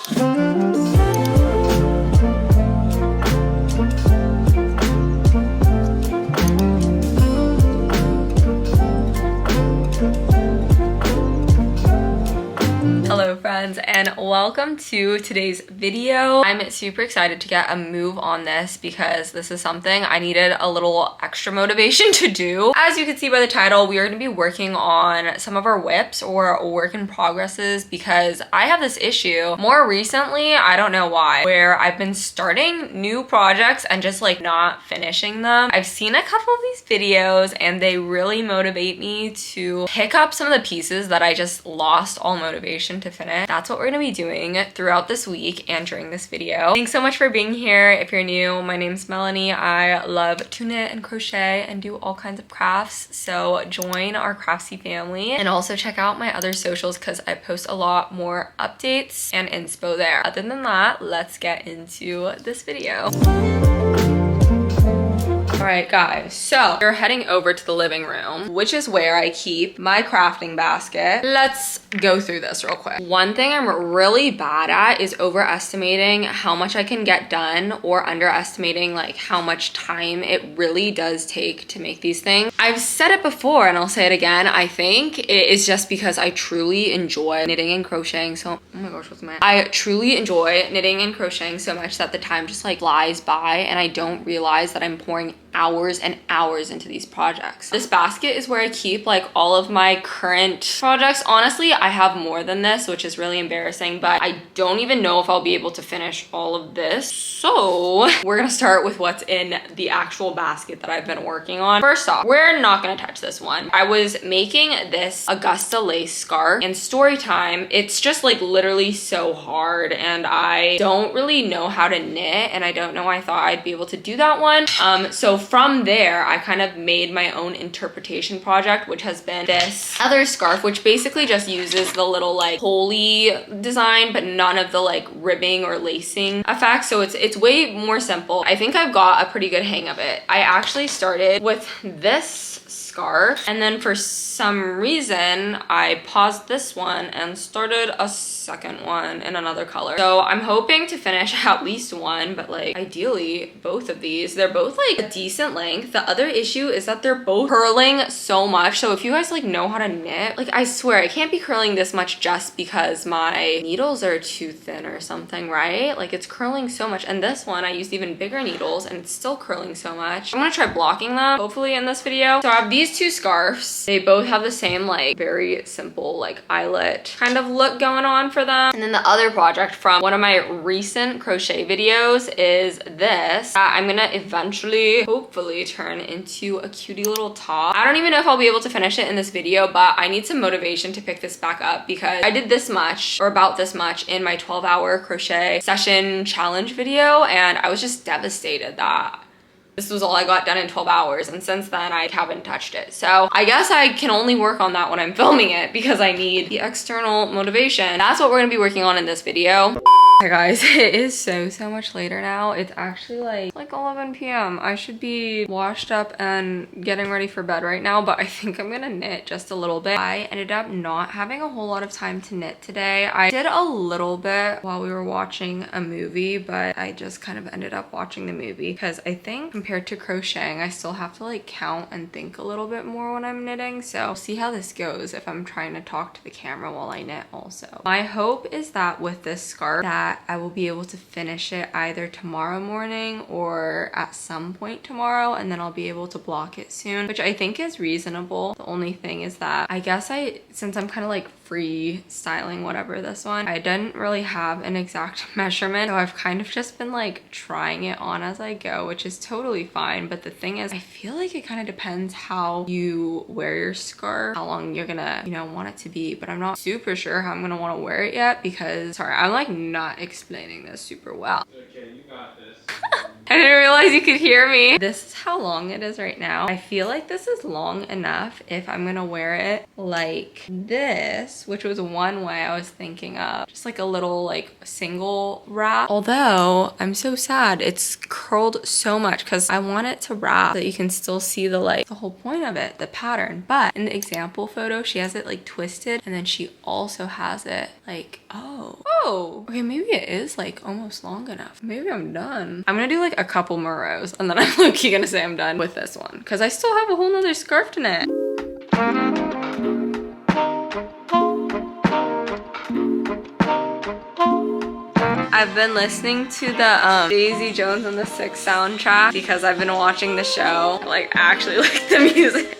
Hello friends, and welcome to today's video. I'm super excited to get a move on this because this is something I needed a little extra motivation to do. As you can see by the title, we are going to be working on some of our whips or work in progresses because I have this issue more recently, I don't know why, where I've been starting new projects and just like not finishing them. I've seen a couple of these videos and they really motivate me to pick up some of the pieces that I just lost all motivation to finish. That's what we're gonna be doing throughout this week and during this video. Thanks so much for being here. If you're new, my name's Melanie. I love to knit and crochet and do all kinds of crafts, so join our craftsy family and also check out my other socials because I post a lot more updates and inspo there. Other than that, let's get into this video. All right, guys, so we're heading over to the living room, which is where I keep my crafting basket. Let's go through this real quick. One thing I'm really bad at is overestimating how much I can get done or underestimating like how much time it really does take to make these things. I've said it before and I'll say it again. I think it is just because I truly enjoy knitting and crocheting. So, oh my gosh, what's my? I truly enjoy knitting and crocheting so much that the time just like flies by and I don't realize that I'm pouring hours and hours into these projects. This basket is where I keep like all of my current projects. Honestly, I have more than this, which is really embarrassing, but I don't even know if I'll be able to finish all of this. So we're gonna start with what's in the actual basket that I've been working on. First off, we're not gonna touch this one. I was making this Augusta lace scarf in story time. It's just like literally so hard and I don't really know how to knit and I don't know why I thought I'd be able to do that one. So from there, I kind of made my own interpretation project, which has been this other scarf, which basically just uses the little like holey design, but none of the like ribbing or lacing effects. So it's way more simple. I think I've got a pretty good hang of it. I actually started with this scarf and then for some reason I paused this one and started a second one in another color. So I'm hoping to finish at least one, but like ideally both of these. They're both like a decent length. The other issue is that they're both curling so much. So if you guys like know how to knit, like I swear I can't be curling this much just because my needles are too thin or something, right? Like it's curling so much. And this one I used even bigger needles and it's still curling so much. I'm gonna try blocking them hopefully in this video. So I have these two scarves. They both have the same like very simple like eyelet kind of look going on for them. And then the other project from one of my recent crochet videos is this. I'm gonna eventually hopefully turn into a cutie little top. I don't even know if I'll be able to finish it in this video, but I need some motivation to pick this back up because I did this much or about this much in my 12-hour crochet session challenge video and I was just devastated that this was all I got done in 12 hours and since then I haven't touched it. So I guess I can only work on that when I'm filming it because I need the external motivation. That's what we're gonna be working on in this video. Hey guys, it is so much later now. It's actually like 11 p.m. I should be washed up and getting ready for bed right now, but I think I'm gonna knit just a little bit. I ended up not having a whole lot of time to knit today. I did a little bit while we were watching a movie, but I just kind of ended up watching the movie because I think compared to crocheting, I still have to like count and think a little bit more when I'm knitting. So we'll see how this goes if I'm trying to talk to the camera while I knit also. My hope is that with this scarf that I will be able to finish it either tomorrow morning or at some point tomorrow and then I'll be able to block it soon, which I think is reasonable. The only thing is that I guess since I'm kind of like freestyling whatever this one, I didn't really have an exact measurement, so I've kind of just been like trying it on as I go, which is totally fine. But the thing is, I feel like it kind of depends how you wear your scarf, how long you're gonna, you know, want it to be, but I'm not super sure how I'm gonna want to wear it yet because, sorry, I'm like not explaining this super well. Okay, you got this. I didn't realize you could hear me. This is how long it is right now. I feel like this is long enough if I'm gonna wear it like this, which was one way I was thinking of. Just like a little like single wrap. Although I'm so sad it's curled so much because I want it to wrap so that you can still see the like the whole point of it, the pattern. But in the example photo, she has it like twisted and then she also has it like, oh, okay, maybe it is like almost long enough. Maybe I'm done. I'm gonna do like a couple more rows and then I'm low-key gonna say I'm done with this one because I still have a whole nother scarf to knit. I've been listening to the Daisy Jones and the Six soundtrack because I've been watching the show. I, like, actually like the music.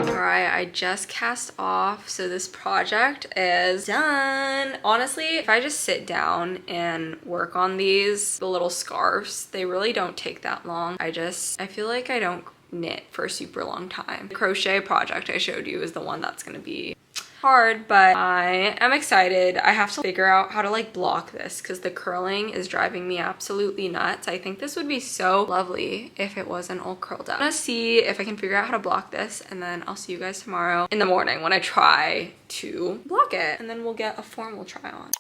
Alright, I just cast off, so this project is done. Honestly, if I just sit down and work on these, the little scarves, they really don't take that long. I feel like I don't knit for a super long time. The crochet project I showed you is the one that's gonna be hard, but I am excited. I have to figure out how to like block this because the curling is driving me absolutely nuts. I think this would be so lovely if it wasn't all curled up. I'm gonna see if I can figure out how to block this and then I'll see you guys tomorrow in the morning when I try to block it and then we'll get a formal try on.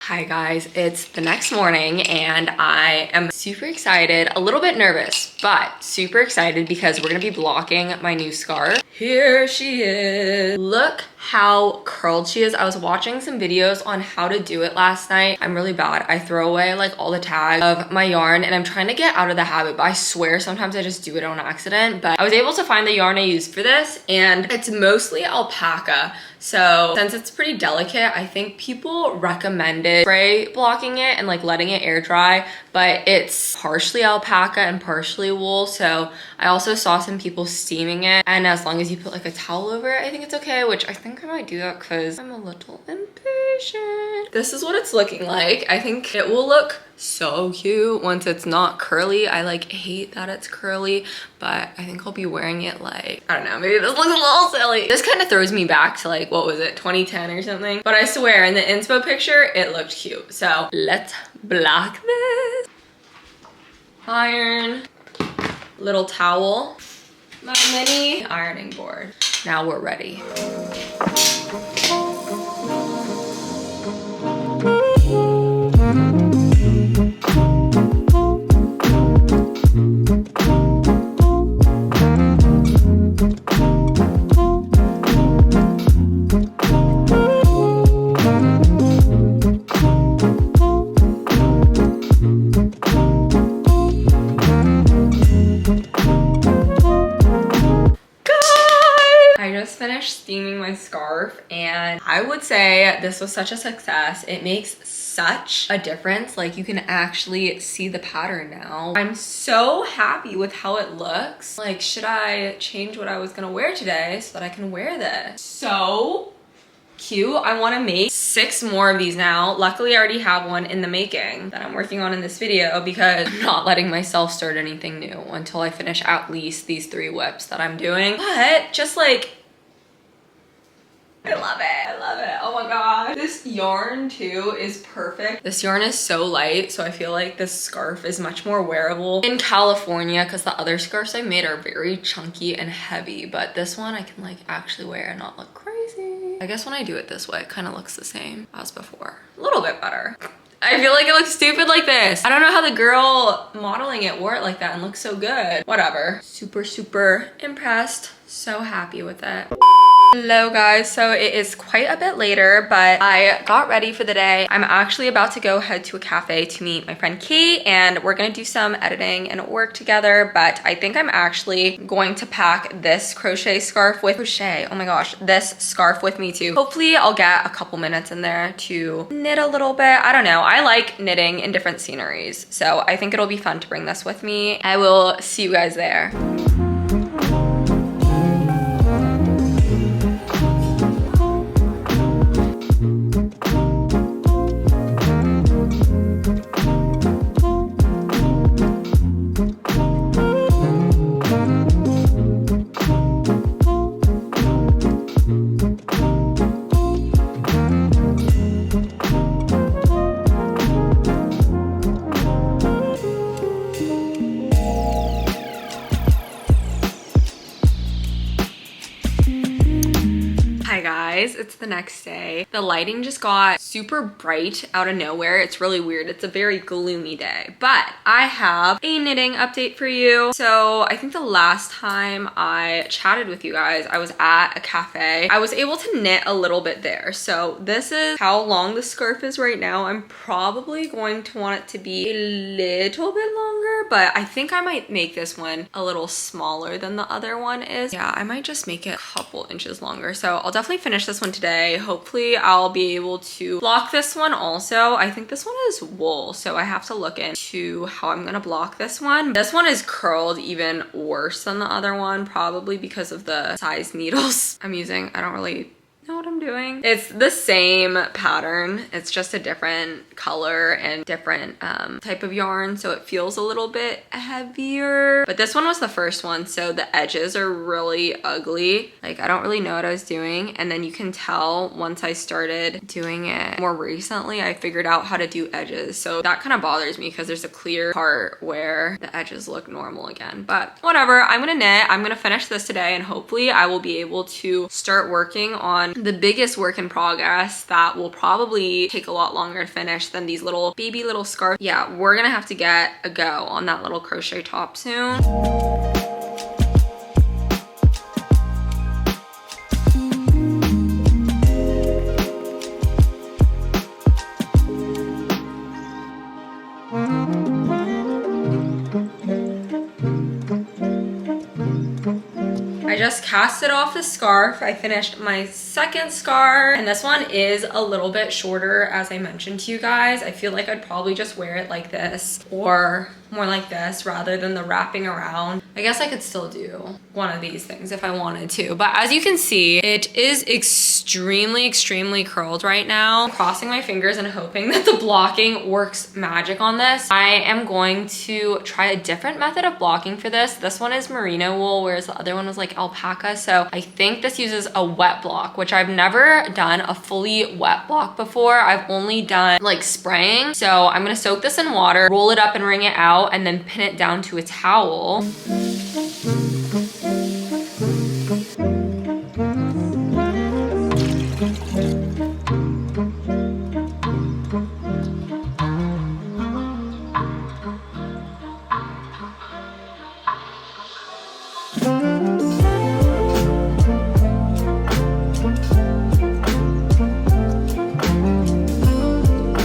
Hi guys, it's the next morning and I am super excited, a little bit nervous, but super excited because we're gonna be blocking my new scarf. Here she is. Look how curled she is. I was watching some videos on how to do it last night. I'm really bad. I throw away like all the tags of my yarn and I'm trying to get out of the habit, but I swear sometimes I just do it on accident. But I was able to find the yarn I used for this and it's mostly alpaca. So since it's pretty delicate, I think people recommended spray blocking it and like letting it air dry, but it's partially alpaca and partially wool. So I also saw some people steaming it, and as long as you put like a towel over it, I think it's okay, which I think I might do that because I'm a little impatient. This is what it's looking like. I think it will look so cute once it's not curly. I like hate that it's curly, but I think I'll be wearing it like, I don't know, maybe this looks a little silly. This kind of throws me back to like, what was it, 2010 or something? But I swear in the inspo picture, it looked cute. So let's block this. Iron, little towel, my mini ironing board. Now we're ready. Steaming my scarf and I would say this was such a success. It makes such a difference. Like you can actually see the pattern now. I'm so happy with how it looks. Like, should I change what I was gonna wear today so that I can wear this? So cute. I want to make 6 more of these now. Luckily, I already have one in the making that I'm working on in this video because I'm not letting myself start anything new until I finish at least these 3 whips that I'm doing. But just like, I love it. I love it. Oh my god. This yarn too is perfect. This yarn is so light, so I feel like this scarf is much more wearable in California because the other scarves I made are very chunky and heavy, but this one I can like actually wear and not look crazy. I guess when I do it this way, it kind of looks the same as before. A little bit better. I feel like it looks stupid like this. I don't know how the girl modeling it wore it like that and looks so good. Whatever. Super, super impressed. So happy with it. Hello guys, so it is quite a bit later, but I got ready for the day. I'm actually about to go head to a cafe to meet my friend Kate and we're gonna do some editing and work together, but I think I'm actually going to pack this crochet scarf with oh my gosh, this scarf with me too. Hopefully I'll get a couple minutes in there to knit a little bit. I don't know, I like knitting in different sceneries, so I think it'll be fun to bring this with me. I will see you guys there. guys, it's the next day. The lighting just got super bright out of nowhere. It's really weird. It's a very gloomy day, but I have a knitting update for you. So I think the last time I chatted with you guys, I was at a cafe. I was able to knit a little bit there. So this is how long the scarf is right now. I'm probably going to want it to be a little bit longer, but I think I might make this one a little smaller than the other one is. Yeah, I might just make it a couple inches longer. So I'll definitely finish this one today. Hopefully I'll be able to block this one also. I think this one is wool, so I have to look into how I'm gonna block this one. This one is curled even worse than the other one, probably because of the size needles I'm using. I don't really know what I'm doing. It's the same pattern. It's just a different color and different type of yarn, so it feels a little bit heavier. But this one was the first one, so the edges are really ugly. Like, I don't really know what I was doing. And then you can tell once I started doing it more recently, I figured out how to do edges. So that kind of bothers me because there's a clear part where the edges look normal again. But whatever, I'm gonna knit. I'm gonna finish this today, and hopefully I will be able to start working on the biggest work in progress that will probably take a lot longer to finish than these little baby little scarves. Yeah, we're gonna have to get a go on that little crochet top soon. I just casted off the scarf. I finished my second scarf, and this one is a little bit shorter, as I mentioned to you guys. I feel like I'd probably just wear it like this or more like this rather than the wrapping around. I guess I could still do one of these things if I wanted to, but as you can see, it is extremely curled right now. I'm crossing my fingers and hoping that the blocking works magic on this. I am going to try a different method of blocking for this. This one is merino wool, whereas the other one was like alpaca. So I think this uses a wet block, which I've never done a fully wet block before. I've only done like spraying. So I'm gonna soak this in water, roll it up and wring it out, and then pin it down to a towel.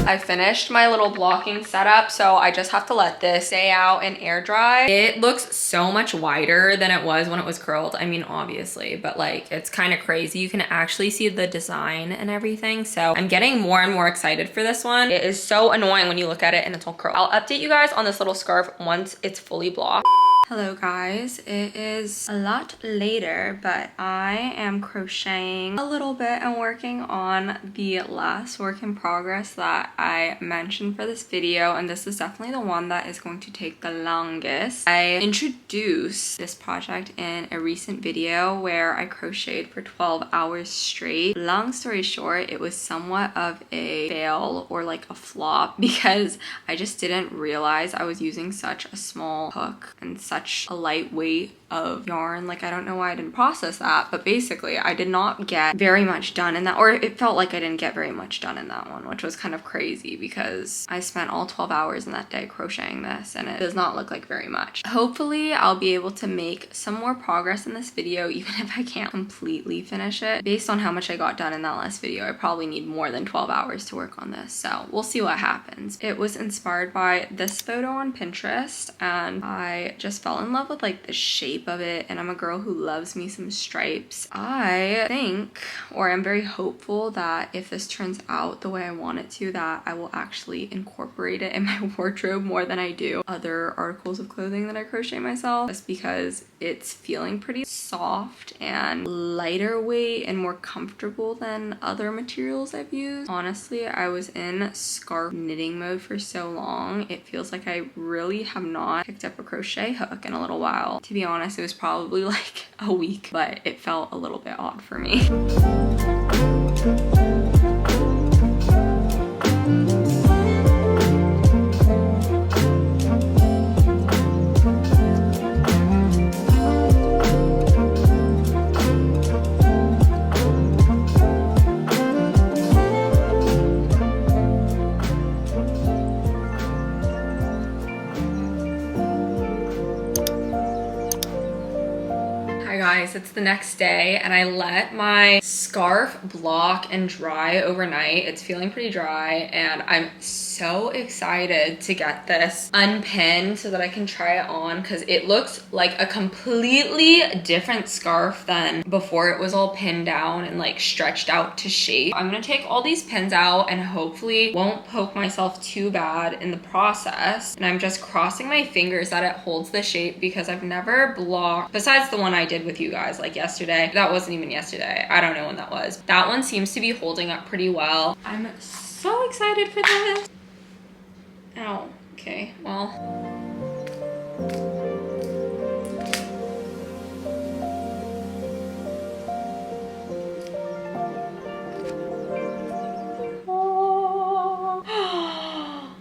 I finished my little blocking setup, so I just have to let this stay out and air dry. It looks so much wider than it was when it was curled. I mean, obviously, but like, it's kind of crazy. You can actually see the design and everything. So I'm getting more and more excited for this one. It is so annoying when you look at it and it's all curled. I'll update you guys on this little scarf once it's fully blocked. Hello guys, it is a lot later, but I am crocheting a little bit and working on the last work in progress that I mentioned for this video, and this is definitely the one that is going to take the longest. I introduced this project in a recent video where I crocheted for 12 hours straight. Long story short, it was somewhat of a fail or like a flop because I just didn't realize I was using such a small hook and such a light weight of yarn. Like, I don't know why I didn't process that, but basically I did not get very much done in that, or it felt like I didn't get very much done in that one, which was kind of crazy because I spent all 12 hours in that day crocheting this and it does not look like very much. Hopefully I'll be able to make some more progress in this video, even if I can't completely finish it. Based on how much I got done in that last video, I probably need more than 12 hours to work on this, so we'll see what happens. It was inspired by this photo on Pinterest, and I just fell in love with like the shape of it, and I'm a girl who loves me some stripes. I think, or I'm very hopeful that if this turns out the way I want it to, that I will actually incorporate it in my wardrobe more than I do other articles of clothing that I crochet myself, just because it's feeling pretty soft and lighter weight and more comfortable than other materials I've used. Honestly, I was in scarf knitting mode for so long, it feels like I really have not picked up a crochet hook in a little while. To be honest, it was probably like a week, but it felt a little bit odd for me. guys, it's the next day and I let my scarf block and dry overnight. It's feeling pretty dry and I'm so excited to get this unpinned so that I can try it on because it looks like a completely different scarf than before it was all pinned down and like stretched out to shape. I'm gonna take all these pins out and hopefully won't poke myself too bad in the process. And I'm just crossing my fingers that it holds the shape because I've never blocked, besides the one I did with you guys like yesterday. That wasn't even yesterday. I don't know when that was. That one seems to be holding up pretty well. I'm so excited for this. Ow. Okay, well.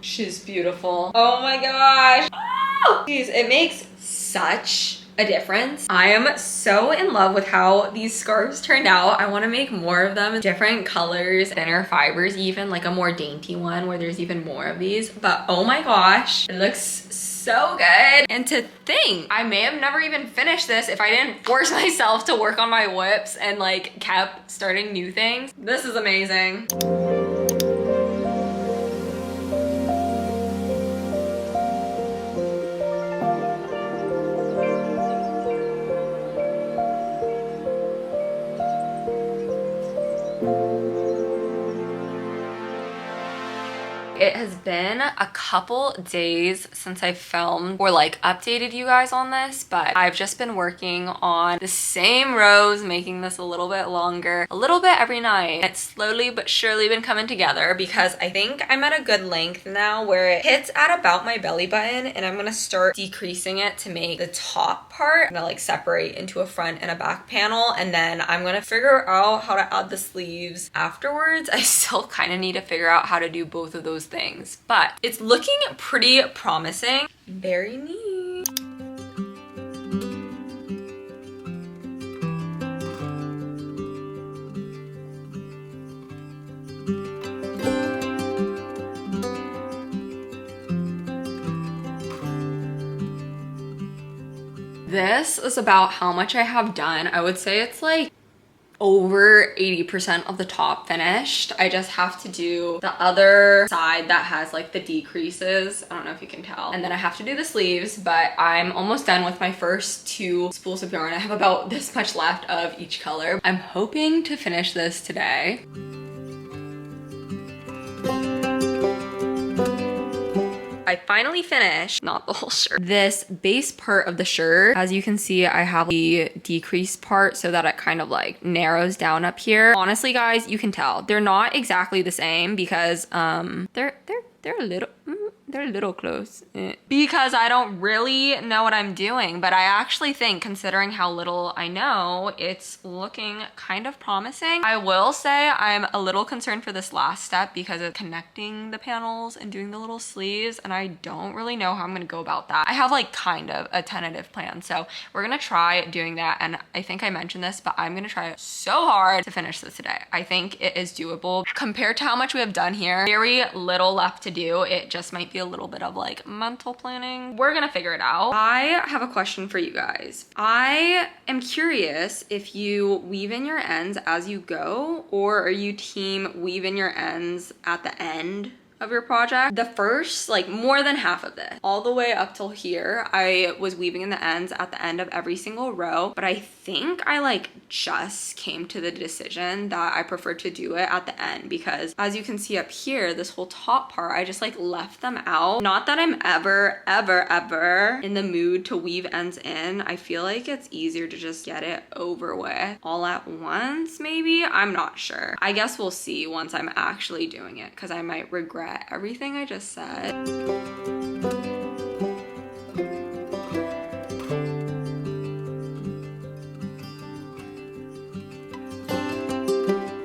She's beautiful. Oh my gosh. Oh, geez, it makes such a difference. I am so in love with how these scarves turned out. I want to make more of them, different colors, thinner fibers, even like a more dainty one where there's even more of these. But oh my gosh, it looks so good. And to think, I may have never even finished this if I didn't force myself to work on my whips and like kept starting new things. This is amazing. It has been a couple days since I filmed or like updated you guys on this, but I've just been working on the same rows, making this a little bit longer, a little bit every night. It's slowly but surely been coming together because I think I'm at a good length now where it hits at about my belly button, and I'm gonna start decreasing it to make the top part gonna like separate into a front and a back panel, and then I'm gonna figure out how to add the sleeves afterwards. I still kind of need to figure out how to do both of those things, but it's looking pretty promising. Very neat. This is about how much I have done. I would say it's like over 80% of the top finished. I just have to do the other side that has like the decreases. I don't know if you can tell. And then I have to do the sleeves, but I'm almost done with my first 2 spools of yarn. I have about this much left of each color. I'm hoping to finish this today. I finally finished, not the whole shirt, this base part of the shirt. As you can see, I have the decreased part so that it kind of like narrows down up here. Honestly, guys, you can tell they're not exactly the same because they're a little close because I don't really know what I'm doing, but I actually think, considering how little I know, it's looking kind of promising. I will say I'm a little concerned for this last step because of connecting the panels and doing the little sleeves, and I don't really know how I'm gonna go about that. I have like kind of a tentative plan, so we're gonna try doing that, and I think I mentioned this, but I'm gonna try so hard to finish this today. I think it is doable compared to how much we have done here. Very little left to do. It just might be a little bit of like mental planning. We're gonna figure it out. I have a question for you guys. I am curious if you weave in your ends as you go, or are you team weave in your ends at the end of your project? The first, like more than half of this, all the way up till here, I was weaving in the ends at the end of every single row, but I think I like just came to the decision that I prefer to do it at the end because as you can see up here, this whole top part, I just like left them out. Not that I'm ever in the mood to weave ends in. I feel like it's easier to just get it over with all at once, maybe. I'm not sure. I guess we'll see once I'm actually doing it because I might regret everything I just said.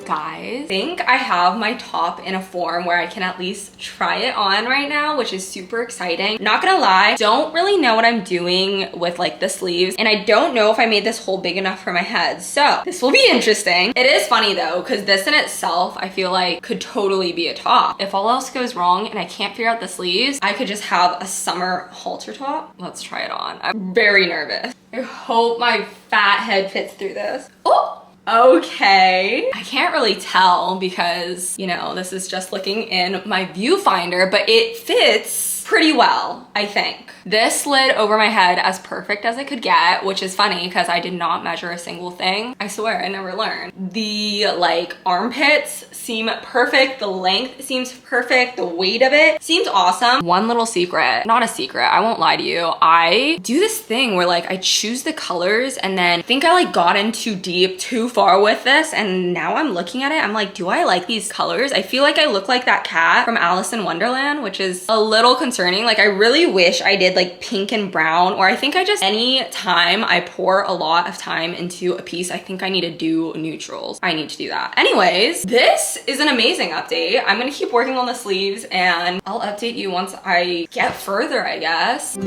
guys, I think I have my top in a form where I can at least try it on right now, which is super exciting. Not gonna lie, don't really know what I'm doing with like the sleeves, and I don't know if I made this hole big enough for my head, so this will be interesting. It is funny though, because this in itself I feel like could totally be a top. If all else goes wrong and I can't figure out the sleeves, I could just have a summer halter top. Let's try it on. I'm very nervous. I hope my fat head fits through this. Oh, okay. I can't really tell because, you know, this is just looking in my viewfinder, but it fits pretty well, I think. This slid over my head as perfect as it could get, which is funny because I did not measure a single thing. I swear, I never learned. The like armpits seem perfect. The length seems perfect. The weight of it seems awesome. One little secret, not a secret, I won't lie to you. I do this thing where like I choose the colors and then I think I like got in too deep, too far with this. And now I'm looking at it, I'm like, do I like these colors? I feel like I look like that cat from Alice in Wonderland, which is a little concerning. Like I really wish I did like pink and brown, or I think I just, any time I pour a lot of time into a piece, I think I need to do neutrals. I need to do that. Anyways, this is an amazing update. I'm gonna keep working on the sleeves and I'll update you once I get further, I guess.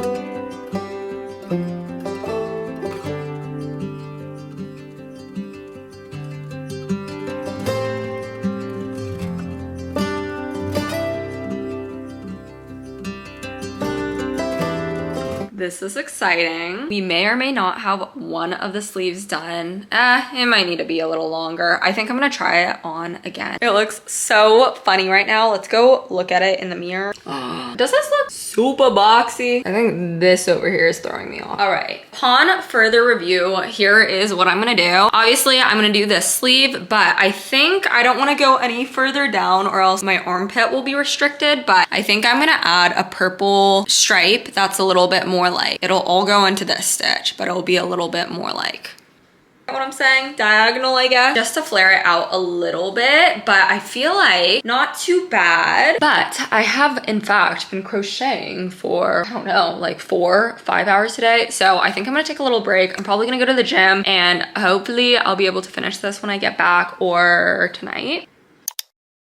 This is exciting. We may or may not have one of the sleeves done. It might need to be a little longer. I think I'm gonna try it on again. It looks so funny right now. Let's go look at it in the mirror. Does this look super boxy? I think this over here is throwing me off. All right, upon further review, here is what I'm gonna do. Obviously, I'm gonna do this sleeve, but I think I don't wanna go any further down or else my armpit will be restricted, but I think I'm gonna add a purple stripe that's a little bit more like, it'll all go into this stitch, but it'll be a little bit more like, what I'm saying, diagonal, I guess, just to flare it out a little bit. But I feel like not too bad. But I have in fact been crocheting for, I don't know, like 4 or 5 hours today. So I think I'm gonna take a little break. I'm probably gonna go to the gym and hopefully I'll be able to finish this when I get back or tonight.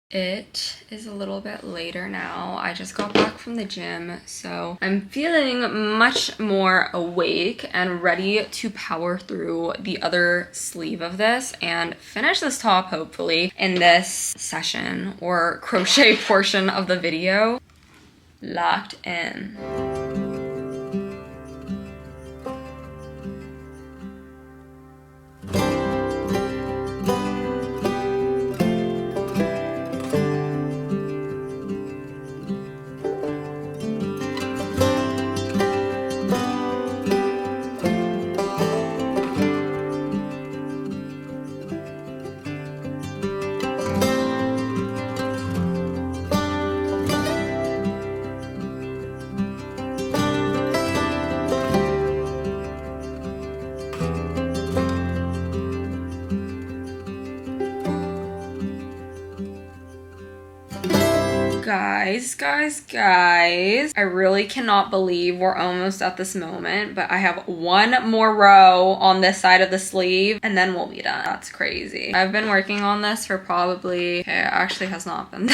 It is a little bit later now. I just got back from the gym, so I'm feeling much more awake and ready to power through the other sleeve of this and finish this top hopefully in this session or crochet portion of the video. Locked in. Guys, I really cannot believe we're almost at this moment, but I have one more row on this side of the sleeve and then we'll be done. That's crazy. I've been working on this for probably, okay, it actually has not been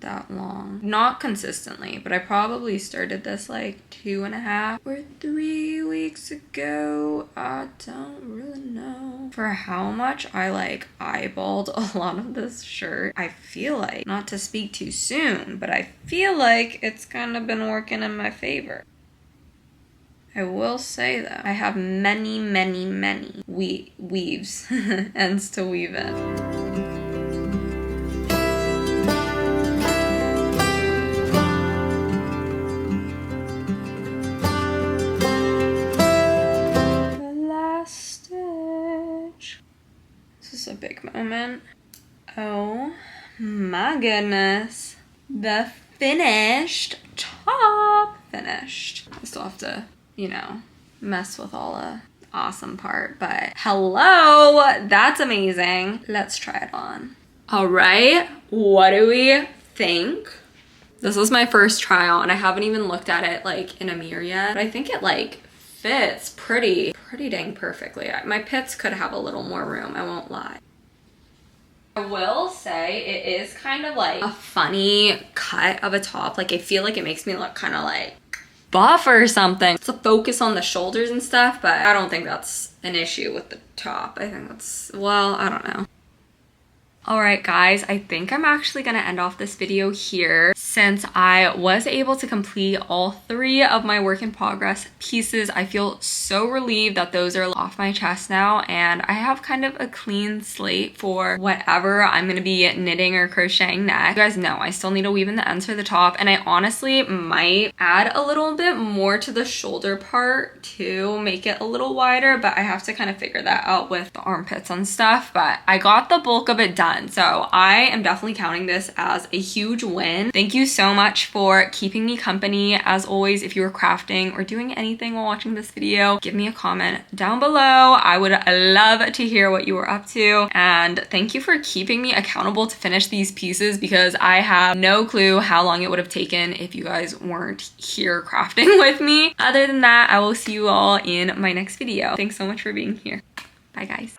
that long. Not consistently, but I probably started this like 2.5 or 3 weeks ago. I don't really know. For how much I like eyeballed a lot of this shirt, I feel like, not to speak too soon, but I feel like it's kind of been working in my favor. I will say that I have many weaves ends to weave in. A big moment. Oh my goodness. The finished top. Finished. I still have to, you know, mess with all the awesome part, but hello, that's amazing. Let's try it on. All right, what do we think? This is my first try on. I haven't even looked at it like in a mirror yet, but I think it like fits pretty dang perfectly. My pits could have a little more room, I won't lie. I will say it is kind of like a funny cut of a top. Like I feel like it makes me look kind of like buff or something. It's a focus on the shoulders and stuff, but I don't think that's an issue with the top. I think that's, well, I don't know. Alright guys, I think I'm actually gonna end off this video here since I was able to complete all 3 of my work in progress pieces. I feel so relieved that those are off my chest now, and I have kind of a clean slate for whatever I'm gonna be knitting or crocheting next. You guys know I still need to weave in the ends for the top, and I honestly might add a little bit more to the shoulder part to make it a little wider, but I have to kind of figure that out with the armpits and stuff. But I got the bulk of it done. So I am definitely counting this as a huge win. Thank you so much for keeping me company. As always, if you were crafting or doing anything while watching this video, give me a comment down below. I would love to hear what you were up to. And thank you for keeping me accountable to finish these pieces, because I have no clue how long it would have taken if you guys weren't here crafting with me. Other than that, I will see you all in my next video. Thanks so much for being here. Bye guys.